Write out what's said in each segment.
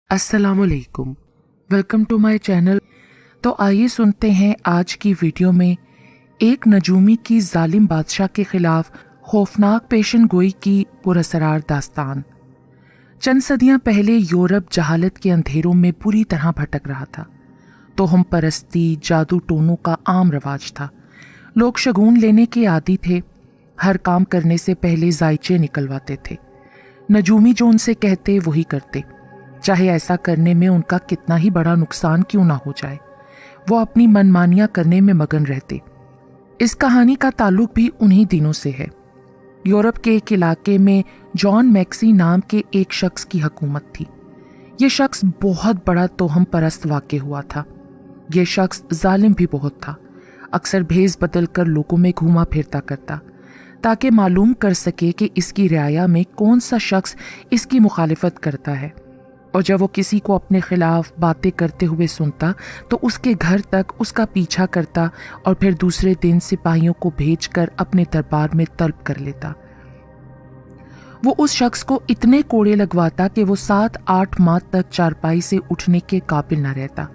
अस्सलाम वालेकुम, welcome to my channel. तो आइए सुनते हैं आज की वीडियो में एक नजूमी की जालिम बादशाह के खिलाफ खौफनाक पेशन गोई की पुरअसरार दास्तान। चंद सदियां पहले यूरोप जहालत के अंधेरों में पूरी तरह भटक रहा था। तोहम परस्ती, जादू टोनों का आम रवाज था। लोग शगुन लेने के आदी थे। हर काम करने से पहले जायचे निकलवाते थे। नजूमी जो उनसे कहते वही करते, चाहे ऐसा करने में उनका कितना ही बड़ा नुकसान क्यों ना हो जाए। वो अपनी मनमानियां करने में मगन रहते। इस कहानी का ताल्लुक भी उन्हीं दिनों से है। यूरोप के एक इलाके में जॉन मैक्सी नाम के एक शख्स की हुकूमत थी। ये शख्स बहुत बड़ा तोहम परस्त वाक़ हुआ था। ये शख्स जालिम भी बहुत था। अक्सर भेस बदल कर लोगों में घूमा फिरता करता ताकि मालूम कर सके कि इसकी रियाया में कौन सा शख्स इसकी मुखालिफत करता है। और जब वो किसी को अपने खिलाफ बातें करते हुए सुनता तो उसके घर तक उसका पीछा करता और फिर दूसरे दिन सिपाहियों को भेजकर अपने दरबार में तलब कर लेता। वो उस शख्स को इतने कोड़े लगवाता कि वो 7-8 माह तक चारपाई से उठने के काबिल न रहता।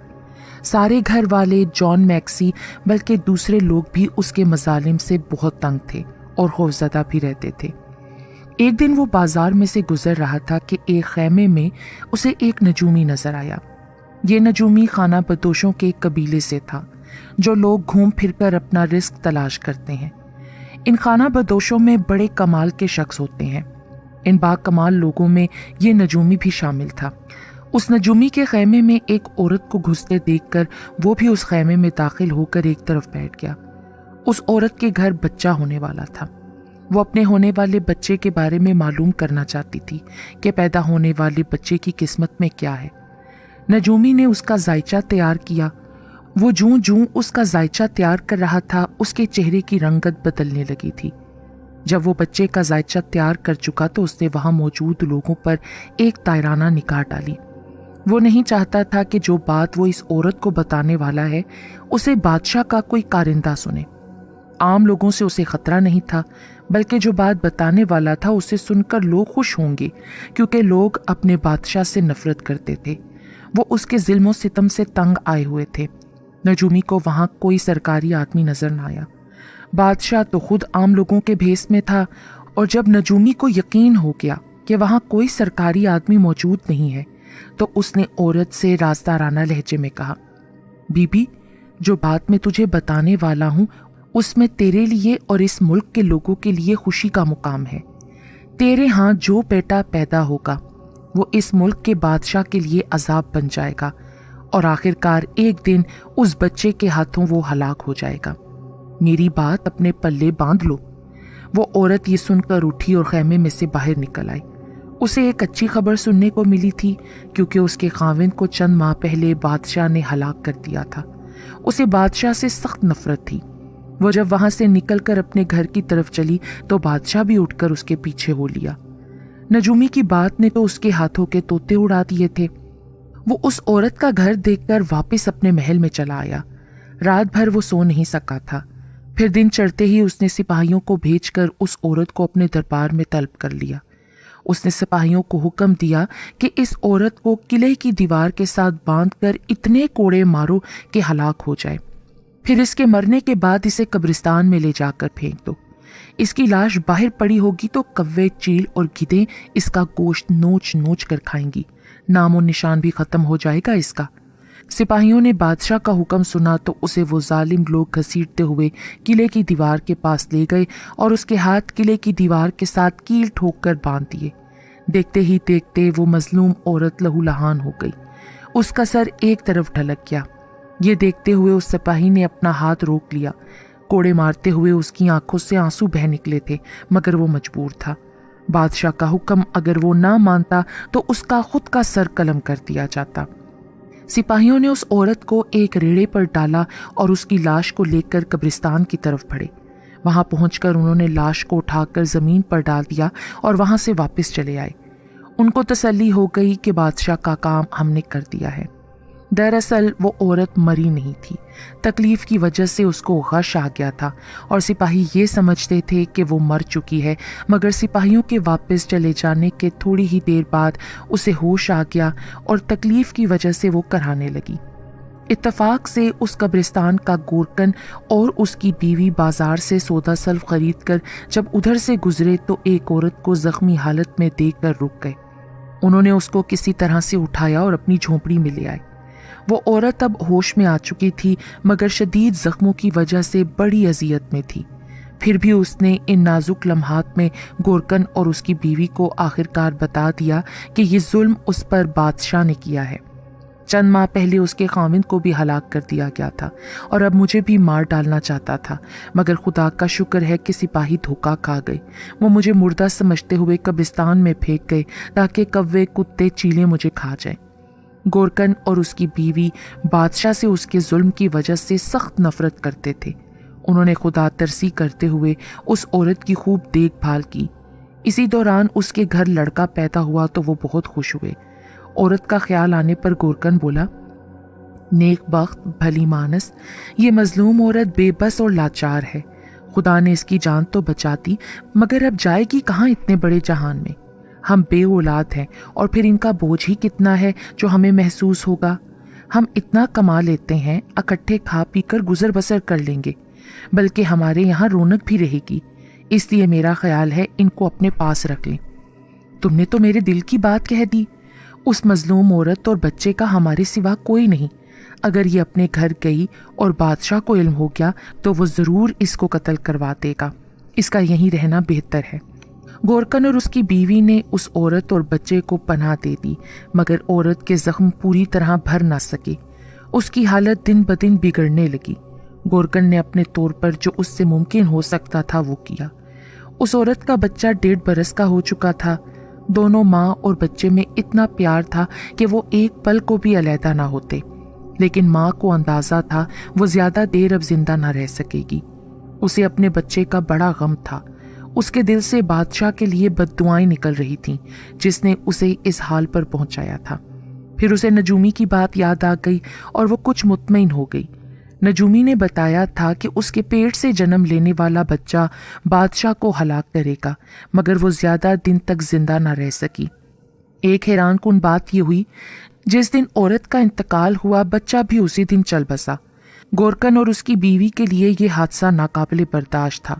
सारे घर वाले, जॉन मैक्सी बल्कि दूसरे लोग भी उसके मजालिम से बहुत तंग थे और खौफजदा भी रहते थे। एक दिन वो बाजार में से गुजर रहा था कि एक खैमे में उसे एक नजूमी नजर आया। ये नजूमी खाना बदोशों के कबीले से था, जो लोग घूम फिरकर अपना रिस्क तलाश करते हैं। इन खाना बदोशों में बड़े कमाल के शख्स होते हैं। इन बाकमाल लोगों में ये नजूमी भी शामिल था। उस नजूमी के खैमे में एक औरत को घुसते देखकर वो भी उस खैमे में दाखिल होकर एक तरफ बैठ गया। उस औरत के घर बच्चा होने वाला था। वो अपने होने वाले बच्चे के बारे में मालूम करना चाहती थी कि पैदा होने वाले बच्चे की किस्मत में क्या है। नजूमी ने उसका जायचा तैयार किया। वो जूं जूं उसका जायचा तैयार कर रहा था, उसके चेहरे की रंगत बदलने लगी थी। जब वो बच्चे का जायचा तैयार कर चुका तो उसने वहां मौजूद लोगों पर एक तायराना निगाह डाली। वो नहीं चाहता था कि जो बात वो इस औरत को बताने वाला है उसे बादशाह का कोई कारिंदा सुने। आम लोगों से उसे खतरा नहीं था, बल्कि जो बात बताने वाला था उसे सुनकर लोग खुश होंगे, क्योंकि लोग अपने बादशाह से नफरत करते थे। वो उसके ज़ुल्म सितम से तंग आए हुए थे। नजूमी को वहां कोई सरकारी आदमी नजर न आया। बादशाह तो खुद आम लोगों के भेस में था, और जब नजूमी को यकीन हो गया कि वहां कोई सरकारी आदमी मौजूद नहीं है तो उसने औरत से राजदाराना लहजे में कहा, बीबी, जो बात मैं तुझे बताने वाला हूं उसमें तेरे लिए और इस मुल्क के लोगों के लिए खुशी का मुकाम है। तेरे यहाँ जो बेटा पैदा होगा वो इस मुल्क के बादशाह के लिए अजाब बन जाएगा, और आखिरकार एक दिन उस बच्चे के हाथों वो हलाक हो जाएगा। मेरी बात अपने पल्ले बांध लो। वो औरत ये सुनकर उठी और खैमे में से बाहर निकल आई। उसे एक अच्छी खबर सुनने को मिली थी, क्योंकि उसके खाविंद को चंद माह पहले बादशाह ने हलाक कर दिया था। उसे बादशाह से सख्त नफरत थी। वो जब वहां से निकलकर अपने घर की तरफ चली तो बादशाह भी उठकर उसके पीछे हो लिया। नजूमी की बात ने तो उसके हाथों के तोते उड़ा दिए थे। वो उस औरत का घर देखकर वापस अपने महल में चला आया। रात भर वो सो नहीं सका था। फिर दिन चढ़ते ही उसने सिपाहियों को भेजकर उस औरत को अपने दरबार में तलब कर लिया। उसने सिपाहियों को हुक्म दिया कि इस औरत को किले की दीवार के साथ बांधकर इतने कोड़े मारो कि हलाक हो जाए। फिर इसके मरने के बाद इसे कब्रिस्तान में ले जाकर फेंक दो। इसकी लाश बाहर पड़ी होगी तो कव्वे, चील और गिद्धें इसका गोश्त नोच नोच कर खाएंगी। नामो निशान भी खत्म हो जाएगा इसका। सिपाहियों ने बादशाह का हुक्म सुना तो उसे वो जालिम लोग घसीटते हुए किले की दीवार के पास ले गए और उसके हाथ किले की दीवार के साथ कील ठोक कर बांध दिए। देखते ही देखते वो मजलूम औरत लहूलुहान हो गई। उसका सर एक तरफ ढलक गया। ये देखते हुए उस सिपाही ने अपना हाथ रोक लिया। कोड़े मारते हुए उसकी आंखों से आंसू बह निकले थे, मगर वो मजबूर था। बादशाह का हुक्म अगर वो ना मानता तो उसका खुद का सर कलम कर दिया जाता। सिपाहियों ने उस औरत को एक रेड़े पर डाला और उसकी लाश को लेकर कब्रिस्तान की तरफ बढ़े। वहां पहुंचकर उन्होंने लाश को उठाकर जमीन पर डाल दिया और वहां से वापस चले आए। उनको तसल्ली हो गई कि बादशाह का काम हमने कर दिया है। दरअसल वो औरत मरी नहीं थी। तकलीफ की वजह से उसको गश आ गया था और सिपाही ये समझते थे कि वो मर चुकी है, मगर सिपाहियों के वापस चले जाने के थोड़ी ही देर बाद उसे होश आ गया और तकलीफ की वजह से वो कराने लगी। इत्तफाक से उस कब्रिस्तान का गोरकन और उसकी बीवी बाजार से सौदा सल्फ खरीद कर जब उधर से गुजरे तो एक औरत को जख्मी हालत में देखकर रुक गए। उन्होंने उसको किसी तरह से उठाया और अपनी झोंपड़ी में ले आए। वो औरत अब होश में आ चुकी थी, मगर शदीद जख्मों की वजह से बड़ी अजियत में थी। फिर भी उसने इन नाजुक लम्हात में गोरकन और उसकी बीवी को आखिरकार बता दिया कि ये जुल्म उस पर बादशाह ने किया है। चंद माह पहले उसके खाविंद को भी हलाक कर दिया गया था और अब मुझे भी मार डालना चाहता था, मगर खुदा का शुक्र है कि सिपाही धोखा खा गए। वो मुझे मुर्दा समझते हुए कब्रिस्तान में फेंक गए ताकि कव्वे कुत्ते चीले मुझे खा जाएं। गोरकन और उसकी बीवी बादशाह से उसके जुल्म की वजह से सख्त नफरत करते थे। उन्होंने खुदा तरसी करते हुए उस औरत की खूब देखभाल की। इसी दौरान उसके घर लड़का पैदा हुआ तो वो बहुत खुश हुए। औरत का ख्याल आने पर गोरकन बोला, नेक बख्त भली मानस, ये मजलूम औरत बेबस और लाचार है। खुदा ने इसकी जान तो बचा दी, मगर अब जाएगी कहाँ इतने बड़े जहान में। हम बे औलाद हैं और फिर इनका बोझ ही कितना है जो हमें महसूस होगा। हम इतना कमा लेते हैं, इकट्ठे खा पी कर गुजर बसर कर लेंगे, बल्कि हमारे यहाँ रौनक भी रहेगी। इसलिए मेरा ख्याल है इनको अपने पास रख लें। तुमने तो मेरे दिल की बात कह दी। उस मजलूम औरत और बच्चे का हमारे सिवा कोई नहीं। अगर ये अपने घर गई और बादशाह को इल्म हो गया तो वो जरूर इसको कत्ल करवा देगा। इसका यहीं रहना बेहतर है। गोरकन और उसकी बीवी ने उस औरत और बच्चे को पनाह दे दी, मगर औरत के जख्म पूरी तरह भर ना सके। उसकी हालत दिन ब दिन बिगड़ने लगी। गोरकन ने अपने तौर पर जो उससे मुमकिन हो सकता था वो किया। उस औरत का बच्चा 1.5 बरस का हो चुका था। दोनों माँ और बच्चे में इतना प्यार था कि वो एक पल को भी अलहदा ना होते, लेकिन माँ को अंदाजा था वो ज्यादा देर अब जिंदा ना रह सकेगी। उसे अपने बच्चे का बड़ा गम था। उसके दिल से बादशाह के लिए बद्दुआएं निकल रही थीं, जिसने उसे इस हाल पर पहुंचाया था। फिर उसे नजूमी की बात याद आ गई और वो कुछ मुतमईन हो गई। नजूमी ने बताया था कि उसके पेट से जन्म लेने वाला बच्चा बादशाह को हलाक करेगा, मगर वो ज्यादा दिन तक जिंदा न रह सकी। एक हैरानकुन बात ये हुई, जिस दिन औरत का इंतकाल हुआ बच्चा भी उसी दिन चल बसा। गोरकन और उसकी बीवी के लिए ये हादसा नाकाबिले बर्दाश्त था।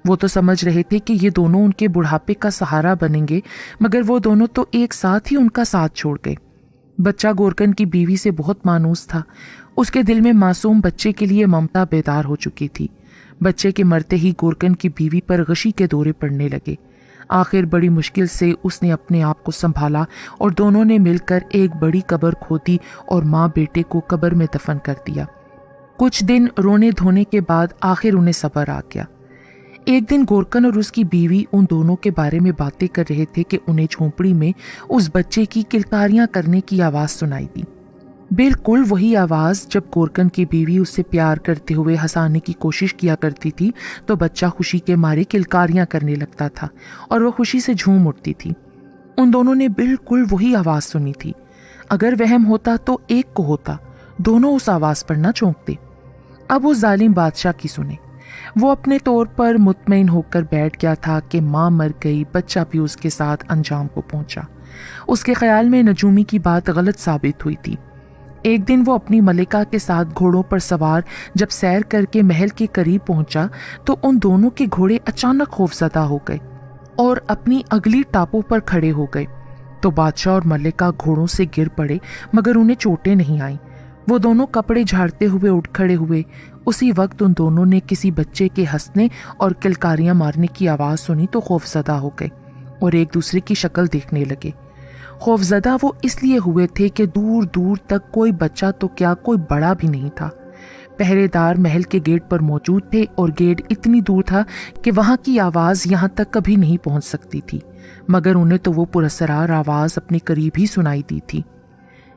वो तो समझ रहे थे कि ये दोनों उनके बुढ़ापे का सहारा बनेंगे, मगर वो दोनों तो एक साथ ही उनका साथ छोड़ गए। बच्चा गोरकन की बीवी से बहुत मानूस था। उसके दिल में मासूम बच्चे के लिए ममता बेदार हो चुकी थी। बच्चे के मरते ही गोरकन की बीवी पर गशी के दौरे पड़ने लगे। आखिर बड़ी मुश्किल से उसने अपने आप को संभाला और दोनों ने मिलकर एक बड़ी कब्र खोदी और माँ बेटे को कब्र में दफन कर दिया। कुछ दिन रोने धोने के बाद आखिर उन्हें सब्र आ गया। एक दिन गोरकन और उसकी बीवी उन दोनों के बारे में बातें कर रहे थे कि उन्हें झोंपड़ी में उस बच्चे की किलकारियां करने की आवाज सुनाई दी। बिल्कुल वही आवाज जब गोरकन की बीवी उससे प्यार करते हुए हंसाने की कोशिश किया करती थी तो बच्चा खुशी के मारे किलकारियां करने लगता था और वह खुशी से झूम उठती थी। उन दोनों ने बिल्कुल वही आवाज सुनी थी। अगर वहम होता तो एक को होता, दोनों उस आवाज पर न चौंकते। अब वो जालिम बादशाह की सुने। वो अपने तौर पर मुतमईन होकर बैठ गया था कि माँ मर गई, बच्चा भी उसके साथ अंजाम को पहुंचा। उसके ख्याल में नजूमी की बात गलत साबित हुई थी। एक दिन वो अपनी मलिका के साथ घोड़ों पर सवार जब सैर करके महल के करीब पहुंचा तो उन दोनों के घोड़े अचानक खौफजदा हो गए और अपनी अगली टापों पर खड़े हो गए। तो बादशाह और मलिका घोड़ों से गिर पड़े, मगर उन्हें चोटें नहीं आईं। वो दोनों कपड़े झाड़ते हुए उठ खड़े हुए। उसी वक्त उन दोनों ने किसी बच्चे के हंसने और किलकारियां मारने की आवाज सुनी तो खौफजदा हो गए और एक दूसरे की शक्ल देखने लगे। खौफजदा वो इसलिए हुए थे कि दूर दूर तक कोई बच्चा तो क्या कोई बड़ा भी नहीं था। पहरेदार महल के गेट पर मौजूद थे और गेट इतनी दूर था कि वहां की आवाज यहां तक कभी नहीं पहुंच सकती थी, मगर उन्हें तो वो पुरस्कार आवाज अपने करीब ही सुनाई दी थी।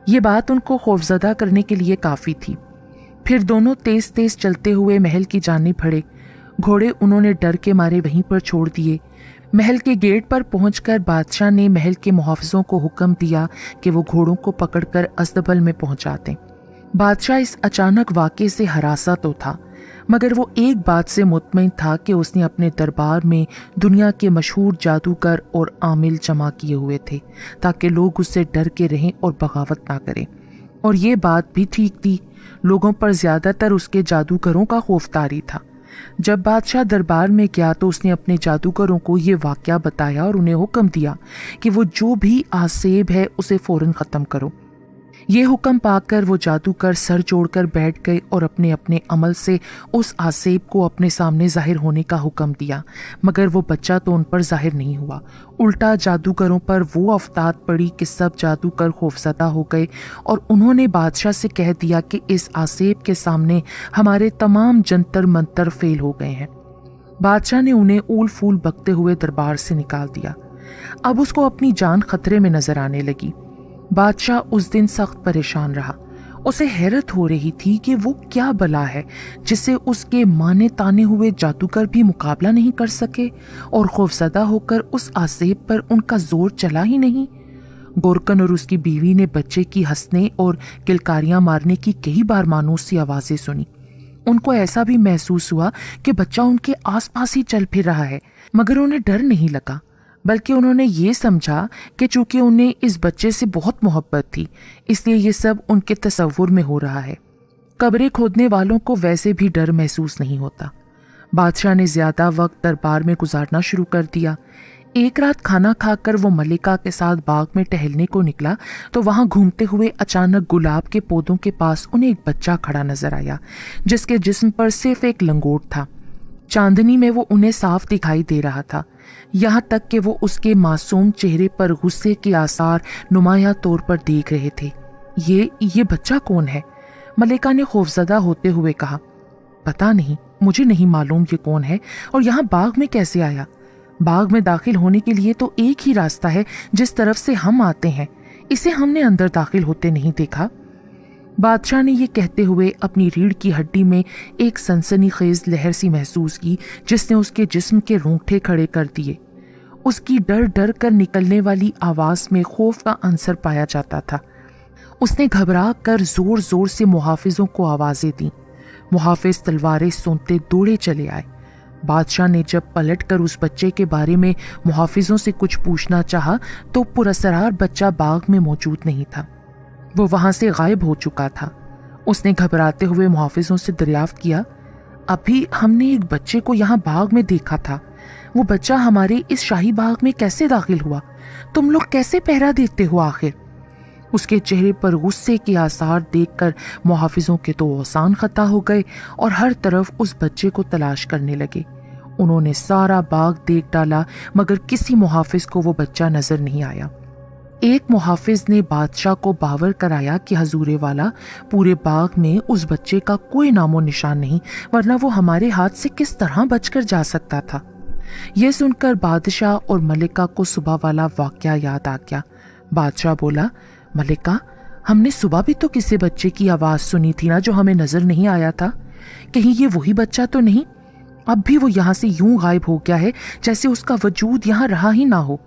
ये बात उनको खौफजदा करने के लिए काफी थी। फिर दोनों तेज तेज चलते हुए महल की जानिब बढ़े। घोड़े उन्होंने डर के मारे वहीं पर छोड़ दिए। महल के गेट पर पहुंचकर बादशाह ने महल के मुहाफिजों को हुक्म दिया कि वो घोड़ों को पकड़कर अस्तबल में पहुंचा दें। बादशाह इस अचानक वाक़े से हरासा तो था, मगर वो एक बात से मुतमईन था कि उसने अपने दरबार में दुनिया के मशहूर जादूगर और आमिल जमा किए हुए थे ताकि लोग उससे डर के रहें और बगावत ना करें। और ये बात भी ठीक थी, लोगों पर ज़्यादातर उसके जादूगरों का खौफतारी था। जब बादशाह दरबार में गया तो उसने अपने जादूगरों को ये वाक़या बताया और उन्हें हुक्म दिया कि वो जो भी आसेब है उसे फ़ौरन ख़त्म करो। ये हुक्म पाकर वो जादूगर सर जोड़कर बैठ गए और अपने अपने अमल से उस आसेब को अपने सामने जाहिर होने का हुक्म दिया, मगर वो बच्चा तो उन पर जाहिर नहीं हुआ। उल्टा जादूगरों पर वो आफताब पड़ी कि सब जादूगर खौफजदा हो गए और उन्होंने बादशाह से कह दिया कि इस आसेब के सामने हमारे तमाम जंतर मंतर फेल हो गए हैं। बादशाह ने उन्हें ऊल फूल बकते हुए दरबार से निकाल दिया। अब उसको अपनी जान खतरे में नजर आने लगी। बादशाह उस दिन सख्त परेशान रहा। उसे हैरत हो रही थी कि वो क्या बला है जिससे उसके माने ताने हुए जादूगर भी मुकाबला नहीं कर सके और खौफजदा होकर उस आसेब पर उनका जोर चला ही नहीं। गोरकन और उसकी बीवी ने बच्चे की हंसने और किलकारियां मारने की कई बार मानूस सी आवाजें सुनी। उनको ऐसा भी महसूस हुआ कि बच्चा उनके आसपास ही चल फिर रहा है, मगर उन्हें डर नहीं लगा, बल्कि उन्होंने ये समझा कि चूंकि उन्हें इस बच्चे से बहुत मोहब्बत थी, इसलिए ये सब उनके तसव्वुर में हो रहा है। कब्रें खोदने वालों को वैसे भी डर महसूस नहीं होता। बादशाह ने ज्यादा वक्त दरबार में गुजारना शुरू कर दिया। एक रात खाना खाकर वो मलिका के साथ बाग में टहलने को निकला तो वहां घूमते हुए अचानक गुलाब के पौधों के पास उन्हें एक बच्चा खड़ा नजर आया, जिसके जिस्म पर सिर्फ एक लंगोट था। चांदनी में वो उन्हें साफ दिखाई दे रहा था, यहाँ तक कि वो उसके मासूम चेहरे पर गुस्से के आसार नुमाया तौर पर देख रहे थे। ये बच्चा कौन है? मलिका ने खौफजदा होते हुए कहा। पता नहीं, मुझे नहीं मालूम ये कौन है और यहाँ बाग में कैसे आया। बाग में दाखिल होने के लिए तो एक ही रास्ता है जिस तरफ से हम आते हैं, इसे हमने अंदर दाखिल होते नहीं देखा। बादशाह ने ये कहते हुए अपनी रीढ़ की हड्डी में एक सनसनीखेज लहर सी महसूस की जिसने उसके जिस्म के रोंगटे खड़े कर दिए। उसकी डर डर कर निकलने वाली आवाज में खौफ का अंसर पाया जाता था। उसने घबरा कर जोर जोर से मुहाफिजों को आवाजें दी। मुहाफिज तलवारें सूंघते दौड़े चले आए। बादशाह ने जब पलट कर उस बच्चे के बारे में मुहाफिजों से कुछ पूछना चाहा तो पुरअसरार बच्चा बाग में मौजूद नहीं था। वो वहां से गायब हो चुका था। उसने घबराते हुए मुहाफिजों से दरियाफ्त किया, अभी हमने एक बच्चे को यहाँ बाग में देखा था। वो बच्चा हमारे इस शाही बाग में कैसे दाखिल हुआ? तुम लोग कैसे पहरा देते हो आखिर? उसके चेहरे पर गुस्से के आसार देखकर मुहाफिजों के तो औसान खता हो गए और हर तरफ उस बच्चे को तलाश करने लगे। उन्होंने सारा बाग देख डाला, मगर किसी मुहाफिज को वो बच्चा नजर नहीं आया। एक मुहाफिज ने बादशाह को बावर कराया कि हजूरे वाला, पूरे बाग में उस बच्चे का कोई नामो निशान नहीं, वरना वो हमारे हाथ से किस तरह बचकर जा सकता था। यह सुनकर बादशाह और मलिका को सुबह वाला वाकया याद आ गया। बादशाह बोला, मलिका, हमने सुबह भी तो किसी बच्चे की आवाज सुनी थी ना जो हमें नजर नहीं आया था। कहीं ये वही बच्चा तो नहीं? अब भी वो यहाँ से यूं गायब हो गया है जैसे उसका वजूद यहाँ रहा ही ना हो।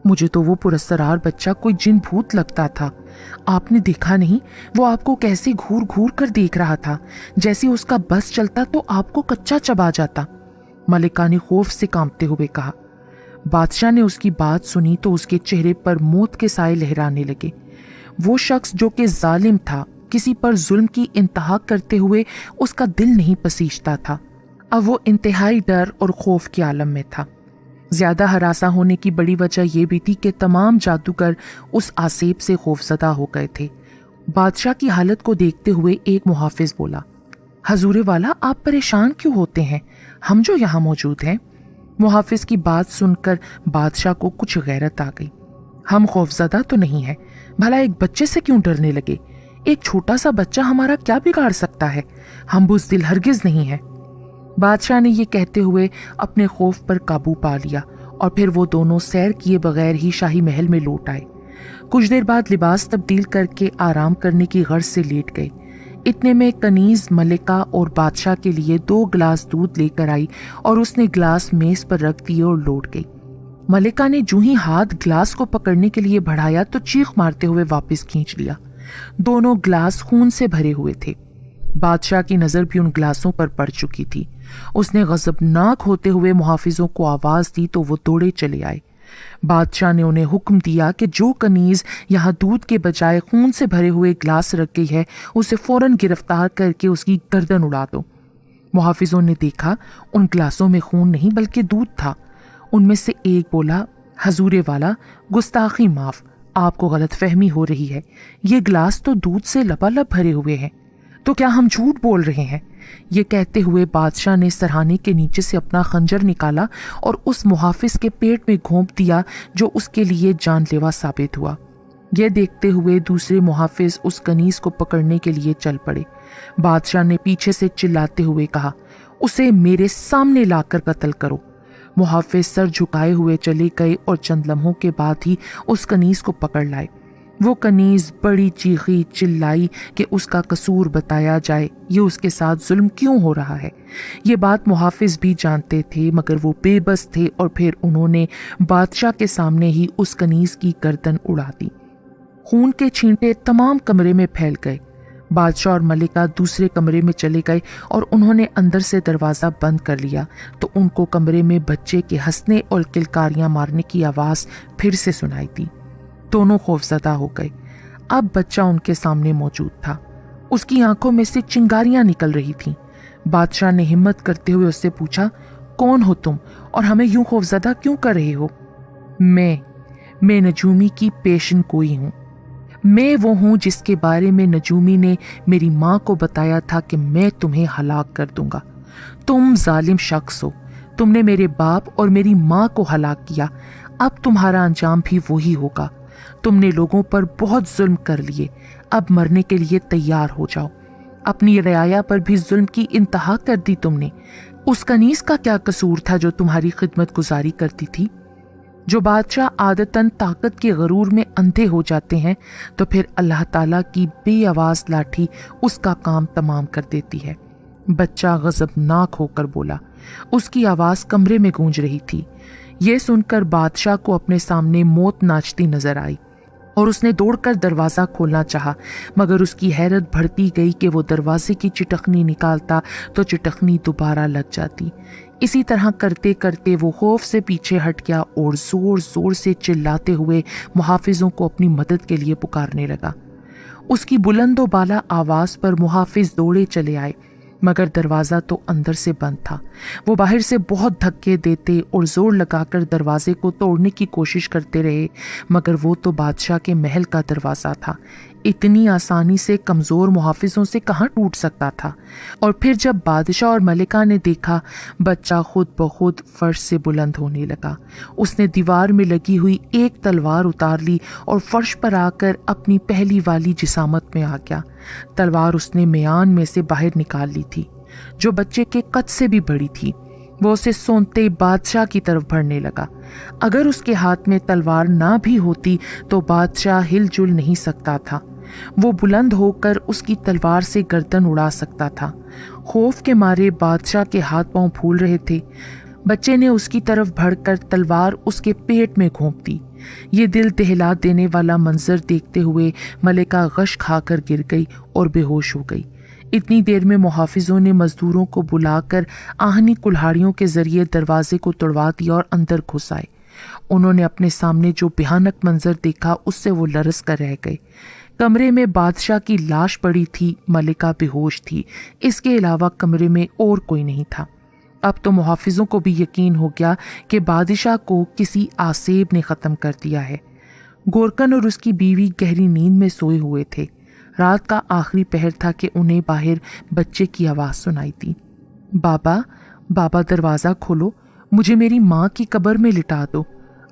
मुझे तो वो पुरस्सरार बच्चा कोई जिन भूत लगता था। आपने देखा नहीं, वो आपको कैसे घूर घूर कर देख रहा था, जैसे उसका बस चलता तो आपको कच्चा चबा जाता। मलिका ने खौफ से कांपते हुए कहा। बादशाह ने उसकी बात सुनी तो उसके चेहरे पर मौत के साए लहराने लगे। वो शख्स जो कि जालिम था, किसी पर जुल्म की इंतहा करते हुए उसका दिल नहीं पसीजता था। अब वो इंतहाई डर और खौफ के आलम में था। ज्यादा हरासा होने की बड़ी वजह यह भी थी कि तमाम जादूगर उस आसेब से खौफजदा हो गए थे। बादशाह की हालत को देखते हुए एक मुहाफिज बोला, हजूरे वाला, आप परेशान क्यों होते हैं? हम जो यहाँ मौजूद हैं। मुहाफिज की बात सुनकर बादशाह को कुछ गैरत आ गई। हम खौफजदा तो नहीं है, भला एक बच्चे से क्यों डरने लगे? एक छोटा सा बच्चा हमारा क्या बिगाड़ सकता है? हम बुज़दिल हरगिज नहीं है। बादशाह ने ये कहते हुए अपने खौफ पर काबू पा लिया और फिर वो दोनों सैर किए बगैर ही शाही महल में लौट आए। कुछ देर बाद लिबास तब्दील करके आराम करने की गर्ज से लेट गए। इतने में कनीज मलिका और बादशाह के लिए 2 गिलास दूध लेकर आई और उसने गिलास मेज पर रख दिए और लौट गई। मलिका ने जूं ही हाथ गिलास को पकड़ने के लिए बढ़ाया तो चीख मारते हुए वापस खींच लिया। दोनों ग्लास खून से भरे हुए थे। बादशाह की नजर भी उन ग्लासों पर पड़ चुकी थी। उसने गजबनाक होते हुए मुहाफिजों को आवाज दी तो वो दौड़े चले आए। बादशाह ने उन्हें हुक्म दिया कि जो कनीज यहाँ दूध के बजाय खून से भरे हुए ग्लास रख गई है उसे फौरन गिरफ्तार करके उसकी गर्दन उड़ा दो। मुहाफिजों ने देखा उन ग्लासों में खून नहीं बल्कि दूध था। उनमें से एक बोला, हजूरे वाला, गुस्ताखी माफ, आपको गलतफहमी हो रही है। ये ग्लास तो दूध से लबालब भरे हुए हैं। तो क्या हम झूठ बोल रहे हैं? ये कहते हुए बादशाह ने सरहाने के नीचे से अपना खंजर निकाला और उस मुहाफिज के पेट में घोंप दिया जो उसके लिए जानलेवा साबित हुआ। यह देखते हुए दूसरे मुहाफिज उस कनीज को पकड़ने के लिए चल पड़े। बादशाह ने पीछे से चिल्लाते हुए कहा, उसे मेरे सामने लाकर कत्ल करो। मुहाफिज सर झुकाए हुए चले गए और चंद लम्हों के बाद ही उस कनीज को पकड़ लाए। वो कनीज बड़ी चीखी चिल्लाई कि उसका कसूर बताया जाए, ये उसके साथ जुल्म क्यों हो रहा है। ये बात मुहाफिज भी जानते थे मगर वो बेबस थे और फिर उन्होंने बादशाह के सामने ही उस कनीज की गर्दन उड़ा दी। खून के छींटे तमाम कमरे में फैल गए। बादशाह और मलिका दूसरे कमरे में चले गए और उन्होंने अंदर से दरवाज़ा बंद कर लिया तो उनको कमरे में बच्चे के हंसने और किलकारियां मारने की आवाज़ फिर से सुनाई दी। दोनों खौफजदा हो गए। अब बच्चा उनके सामने मौजूद था। उसकी आंखों में से चिंगारियां निकल रही थीं। बादशाह ने हिम्मत करते हुए उससे पूछा, कौन हो तुम और हमें यूं खौफजदा क्यों कर रहे हो? मैं नजूमी की पेशन गोई हूँ। मैं वो हूँ जिसके बारे में नजूमी ने मेरी माँ को बताया था कि मैं तुम्हें हलाक कर दूंगा। तुम जालिम शख्स हो। तुमने मेरे बाप और मेरी माँ को हलाक किया। अब तुम्हारा अंजाम भी वही होगा। तुमने लोगों पर बहुत जुल्म कर लिए। अब मरने के लिए तैयार हो जाओ। अपनी रियाया पर भी जुल्म की इंतहा कर दी तुमने। उस कनीज का क्या कसूर था जो तुम्हारी खिदमत गुजारी करती थी? जो बादशाह आदतन ताकत के गरूर में अंधे हो जाते हैं तो फिर अल्लाह ताला की बेआवाज लाठी उसका काम तमाम कर देती है। बच्चा गजबनाक होकर बोला। उसकी आवाज कमरे में गूंज रही थी। यह सुनकर बादशाह को अपने सामने मौत नाचती नजर आई और उसने दौड़कर दरवाज़ा खोलना चाहा मगर उसकी हैरत बढ़ती गई कि वो दरवाजे की चिटकनी निकालता तो चिटकनी दोबारा लग जाती। इसी तरह करते करते वो खौफ से पीछे हट गया और जोर जोर से चिल्लाते हुए मुहाफिजों को अपनी मदद के लिए पुकारने लगा। उसकी बुलंदो बाला आवाज़ पर मुहाफिज दौड़े चले आए मगर दरवाज़ा तो अंदर से बंद था। वो बाहर से बहुत धक्के देते और जोर लगाकर दरवाजे को तोड़ने की कोशिश करते रहे मगर वो तो बादशाह के महल का दरवाज़ा था। इतनी आसानी से कमज़ोर मुहाफिजों से कहाँ टूट सकता था। और फिर जब बादशाह और मलिका ने देखा, बच्चा खुद ब खुद फर्श से बुलंद होने लगा। उसने दीवार में लगी हुई एक तलवार उतार ली और फर्श पर आकर अपनी पहली वाली जिसामत में आ गया। तलवार उसने मियान में से बाहर निकाल ली थी जो बच्चे के कद से भी बड़ी थी। वो उसे सूंघते बादशाह की तरफ बढ़ने लगा। अगर उसके हाथ में तलवार ना भी होती तो बादशाह हिलजुल नहीं सकता था। वो बुलंद होकर उसकी तलवार से गर्दन उड़ा सकता था। खौफ के मारे बादशाह के हाथ पांव फूल रहे थे। बच्चे ने उसकी तरफ बढ़कर तलवार उसके पेट में घोंप दी। ये दिल दहला देने वाला मंजर देखते हुए मलिका गश खाकर गिर गई और बेहोश हो गई। इतनी देर में मुहाफिजों ने मजदूरों को बुलाकर आहनी कुल्हाड़ियों के जरिए दरवाजे को तोड़वा दिया और अंदर घुस आए। उन्होंने अपने सामने जो भयानक मंजर देखा उससे वो लरस कर रह गए। कमरे में बादशाह की लाश पड़ी थी, मलिका बेहोश थी। इसके अलावा कमरे में और कोई नहीं था। अब तो मुहाफिजों को भी यकीन हो गया कि बादशाह को किसी आसेब ने ख़त्म कर दिया है। गोरकन और उसकी बीवी गहरी नींद में सोए हुए थे। रात का आखिरी पहर था कि उन्हें बाहर बच्चे की आवाज़ सुनाई दी। बाबा दरवाज़ा खोलो, मुझे मेरी माँ की कब्र में लिटा दो।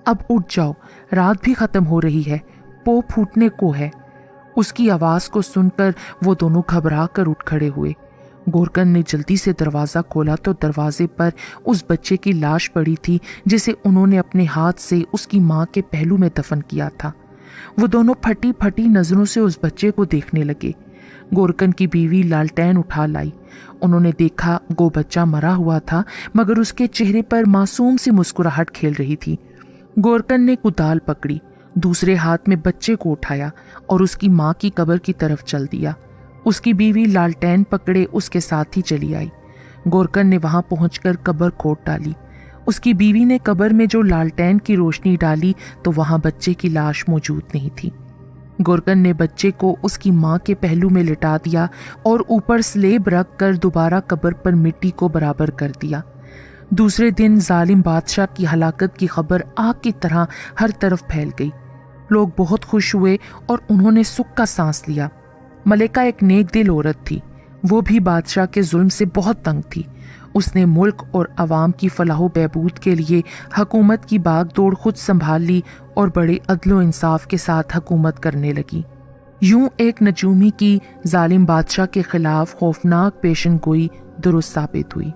अब उठ जाओ, रात भी ख़त्म हो रही है, पो फूटने को है। उसकी आवाज़ को सुनकर वो दोनों घबरा कर उठ खड़े हुए। गोरकन ने जल्दी से दरवाज़ा खोला तो दरवाजे पर उस बच्चे की लाश पड़ी थी जिसे उन्होंने अपने हाथ से उसकी माँ के पहलू में दफन किया था। वो दोनों फटी फटी नज़रों से उस बच्चे को देखने लगे। गोरकन की बीवी लालटेन उठा लाई। उन्होंने देखा वो बच्चा मरा हुआ था मगर उसके चेहरे पर मासूम सी मुस्कुराहट खेल रही थी। गोरकन ने कुदाल पकड़ी, دوسرے ہاتھ میں بچے کو اٹھایا اور اس کی ماں کی قبر کی طرف چل دیا۔ اس کی بیوی لالٹین پکڑے اس کے ساتھ ہی چلی آئی۔ گورکن نے وہاں پہنچ کر قبر کھود ڈالی۔ اس کی بیوی نے قبر میں جو لالٹین کی روشنی ڈالی تو وہاں بچے کی لاش موجود نہیں تھی۔ گورکن نے بچے کو اس کی ماں کے پہلو میں لٹا دیا اور اوپر سلیب رکھ کر دوبارہ قبر پر مٹی کو برابر کر دیا۔ دوسرے دن ظالم بادشاہ کی ہلاکت کی خبر آگ کی طرح ہر طرف پھیل گئی۔ لوگ بہت خوش ہوئے اور انہوں نے سکھ کا سانس لیا۔ ملکہ ایک نیک دل عورت تھی، وہ بھی بادشاہ کے ظلم سے بہت تنگ تھی۔ اس نے ملک اور عوام کی فلاح و بہبود کے لیے حکومت کی باغ دوڑ خود سنبھال لی اور بڑے عدل و انصاف کے ساتھ حکومت کرنے لگی۔ یوں ایک نجومی کی ظالم بادشاہ کے خلاف خوفناک پیشن گوئی درست ثابت ہوئی۔